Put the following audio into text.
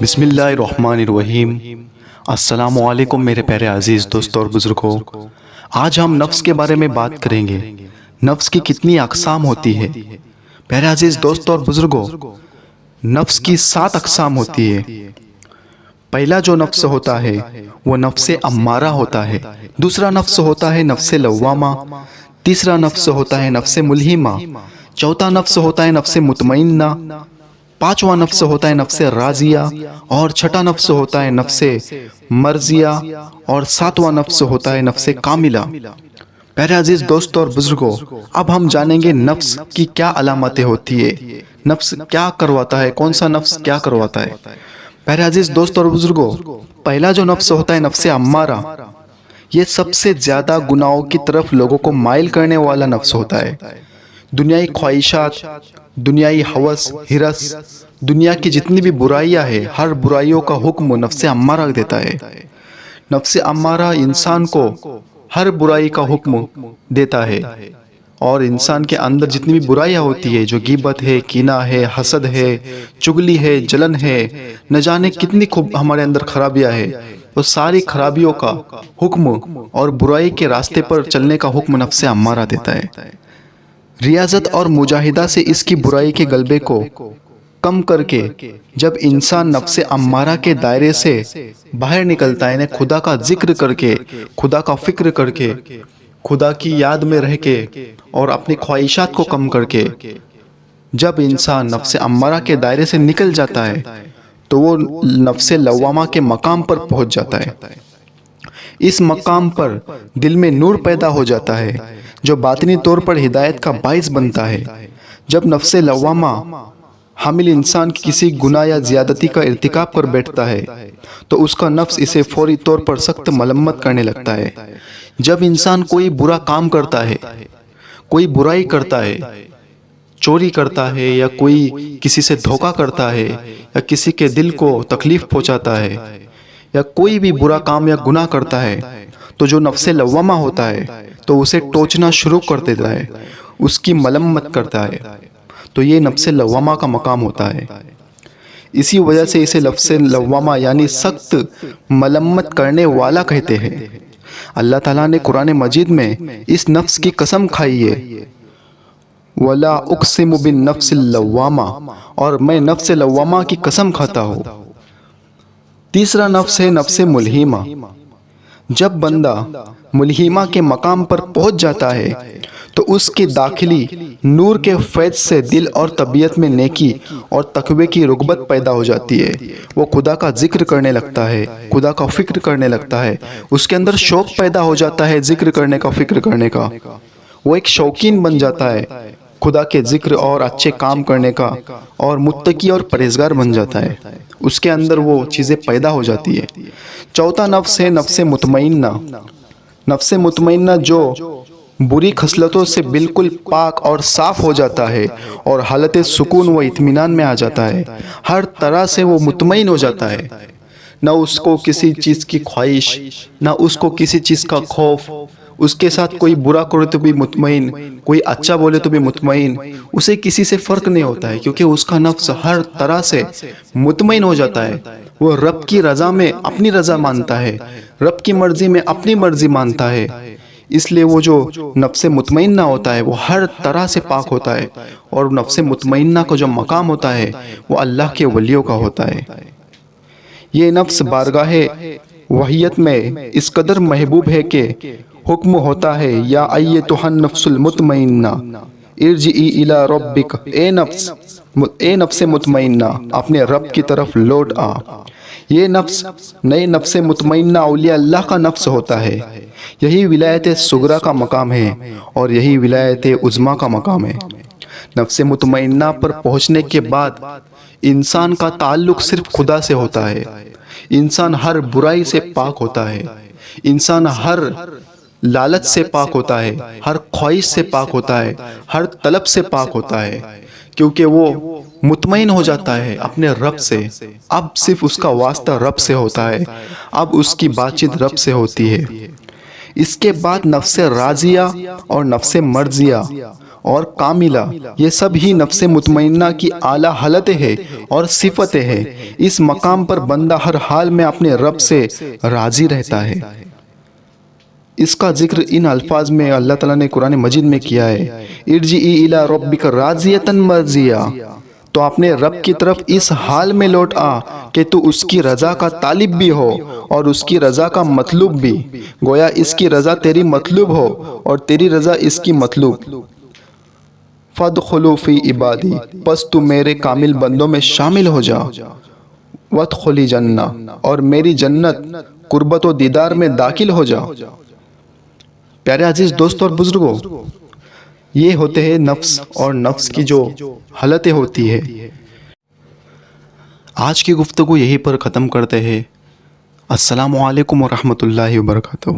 بسم اللہ الرحمن الرحیم۔ السلام علیکم میرے پیارے عزیز دوستوں اور بزرگوں، آج ہم نفس کے بارے میں بات کریں گے۔ نفس کی کتنی اقسام ہوتی ہے؟ پیارے عزیز دوستوں اور بزرگوں، نفس کی 7 اقسام ہوتی ہے۔ پہلا جو نفس ہوتا ہے وہ نفس امارہ ہوتا ہے، دوسرا نفس ہوتا ہے نفس لوامہ، تیسرا نفس ہوتا ہے نفس ملہمہ، چوتھا نفس ہوتا ہے نفس مطمئنہ، پانچواں نفس ہوتا ہے نفس راضیہ، اور چھٹا نفس ہوتا ہے نفس مرضیہ، اور ساتواں نفس ہوتا ہے نفس کاملہ۔ پیارے عزیز دوستوں اور بزرگوں، اب ہم جانیں گے نفس کی کیا علامتیں ہوتی ہے، نفس کیا کرواتا ہے، کون سا نفس کیا کرواتا ہے۔ پیارے عزیز دوستوں اور بزرگوں، پہلا جو نفس ہوتا ہے نفس امارہ، یہ سب سے زیادہ گناہوں کی طرف لوگوں کو مائل کرنے والا نفس ہوتا ہے۔ دنیائی خواہشات، دنیائی ہوس، ہرس، دنیا کی جتنی بھی برائیاں ہیں، ہر برائیوں کا حکم نفس امارہ دیتا ہے۔ نفس امارہ انسان کو ہر برائی کا حکم دیتا ہے، اور انسان کے اندر جتنی بھی برائیاں ہوتی ہے، جو غیبت ہے، کینہ ہے، حسد ہے، چغلی ہے، جلن ہے، نہ جانے کتنی ہمارے اندر خرابیاں ہیں، وہ ساری خرابیوں کا حکم اور برائی کے راستے پر چلنے کا حکم نفس امارہ دیتا ہے۔ ریاضت اور مجاہدہ سے اس کی برائی کے غلبے کو کم کر کے جب انسان نفس امارہ کے دائرے سے باہر نکلتا ہے، یعنی خدا کا ذکر کر کے، خدا کا فکر کر کے، خدا کی یاد میں رہ کے اور اپنی خواہشات کو کم کر کے جب انسان نفس امارہ کے دائرے سے نکل جاتا ہے تو وہ نفس لوامہ کے مقام پر پہنچ جاتا ہے۔ اس مقام پر دل میں نور پیدا ہو جاتا ہے جو باطنی طور پر ہدایت کا باعث بنتا ہے۔ جب نفس لوامہ حامل انسان کی کسی گناہ یا زیادتی کا ارتکاب کر بیٹھتا ہے تو اس کا نفس اسے فوری طور پر سخت ملامت کرنے لگتا ہے۔ جب انسان کوئی برا کام کرتا ہے، کوئی برائی کرتا ہے، چوری کرتا ہے، یا کوئی کسی سے دھوکہ کرتا ہے، یا کسی کے دل کو تکلیف پہنچاتا ہے، یا کوئی بھی برا کام یا گناہ کرتا ہے، تو جو نفس لوامہ ہوتا ہے تو اسے ٹوچنا شروع کر دیتا ہے، اس کی ملامت کرتا ہے۔ تو یہ نفس لوامہ کا مقام ہوتا ہے۔ اسی وجہ سے اسے نفس لوامہ یعنی سخت ملامت کرنے والا کہتے ہیں۔ اللہ تعالیٰ نے قرآن مجید میں اس نفس کی قسم کھائی ہے، وَلَا أُقْسِمُ بِالنَّفْسِ اللَّوَّامَةِ، اور میں نفس لوامہ کی قسم کھاتا ہوں۔ تیسرا نفس ہے نفس ملہمہ۔ جب بندہ ملہمہ کے مقام پر پہنچ جاتا ہے تو اس کے داخلی نور کے فیض سے دل اور طبیعت میں نیکی اور تقوی کی رغبت پیدا ہو جاتی ہے۔ وہ خدا کا ذکر کرنے لگتا ہے، خدا کا فکر کرنے لگتا ہے، اس کے اندر شوق پیدا ہو جاتا ہے ذکر کرنے کا، فکر کرنے کا۔ وہ ایک شوقین بن جاتا ہے خدا کے ذکر اور اچھے کام کرنے کا، اور متقی اور پرہیزگار بن جاتا ہے، اس کے اندر وہ چیزیں پیدا ہو جاتی ہے۔ چوتھا نفس ہے نفس مطمئنہ۔ نفس مطمئنہ جو بری خصلتوں سے بالکل پاک اور صاف ہو جاتا ہے اور حالت سکون و اطمینان میں آ جاتا ہے، ہر طرح سے وہ مطمئن ہو جاتا ہے، نہ اس کو کسی چیز کی خواہش، نہ اس کو کسی چیز کا خوف، اس کے ساتھ کوئی برا کرے تو بھی مطمئن، کوئی اچھا بولے تو بھی مطمئن، اسے کسی سے فرق نہیں ہوتا ہے، کیونکہ اس کا نفس ہر طرح سے مطمئن ہو جاتا ہے۔ وہ رب کی رضا میں اپنی رضا مانتا ہے، رب کی مرضی میں اپنی مرضی مانتا ہے، اس لیے وہ جو نفس مطمئنہ ہوتا ہے وہ ہر طرح سے پاک ہوتا ہے، اور نفس مطمئنہ کا جو مقام ہوتا ہے وہ اللہ کے ولیوں کا ہوتا ہے۔ یہ نفس بارگاہ وحیت میں اس قدر محبوب ہے کہ حکم ہوتا ہے، یا ایتھا النفس المطمئنہ ارجعی الی ربک، اے نفس مطمئنہ اپنے رب کی طرف لوٹ آ۔ یہ نفس نئے نفس مطمئنہ اولیاء اللہ کا نفس ہوتا ہے۔ یہی ولایت صغریٰ کا مقام ہے اور یہی ولایت عظمیٰ کا مقام ہے۔ نفس مطمئنہ پر پہنچنے کے بعد انسان کا تعلق صرف خدا سے ہوتا ہے، انسان ہر برائی سے پاک ہوتا ہے، انسان ہر لالچ سے پاک ہوتا ہے، ہر خواہش سے پاک ہوتا ہے، ہر طلب سے پاک ہوتا ہے، کیونکہ وہ مطمئن ہو جاتا ہے اپنے رب سے۔ اب صرف اس کا واسطہ رب سے ہوتا ہے، اب اس کی بات چیت رب سے ہوتی ہے۔ اس کے بعد نفس راضیہ اور نفس مرضیہ اور کاملہ یہ سب ہی نفس مطمئنہ کی اعلیٰ حالتیں ہیں اور صفتیں ہیں۔ اس مقام پر بندہ ہر حال میں اپنے رب سے راضی رہتا ہے۔ اس کا ذکر ان الفاظ میں اللہ تعالیٰ نے قرآن مجید میں کیا ہے، ارجعی الی ربک راضیۃ مرضیہ، تو اپنے رب کی طرف اس حال میں لوٹ آ کہ تو اس کی رضا کا طالب بھی ہو اور اس کی رضا کا مطلوب بھی، گویا اس کی رضا تیری مطلوب ہو اور تیری رضا اس کی مطلوب۔ فادخلوا فی عبادی، پس تو میرے کامل بندوں میں شامل ہو جا، وادخلی جنہ، اور میری جنت قربت و دیدار میں داخل ہو جا۔ پیارے عزیز دوست اور بزرگوں، یہ ہوتے ہیں نفس اور نفس کی جو حالتیں ہوتی ہے۔ آج کی گفتگو یہیں پر ختم کرتے ہیں۔ السلام علیکم ورحمۃ اللہ وبرکاتہ۔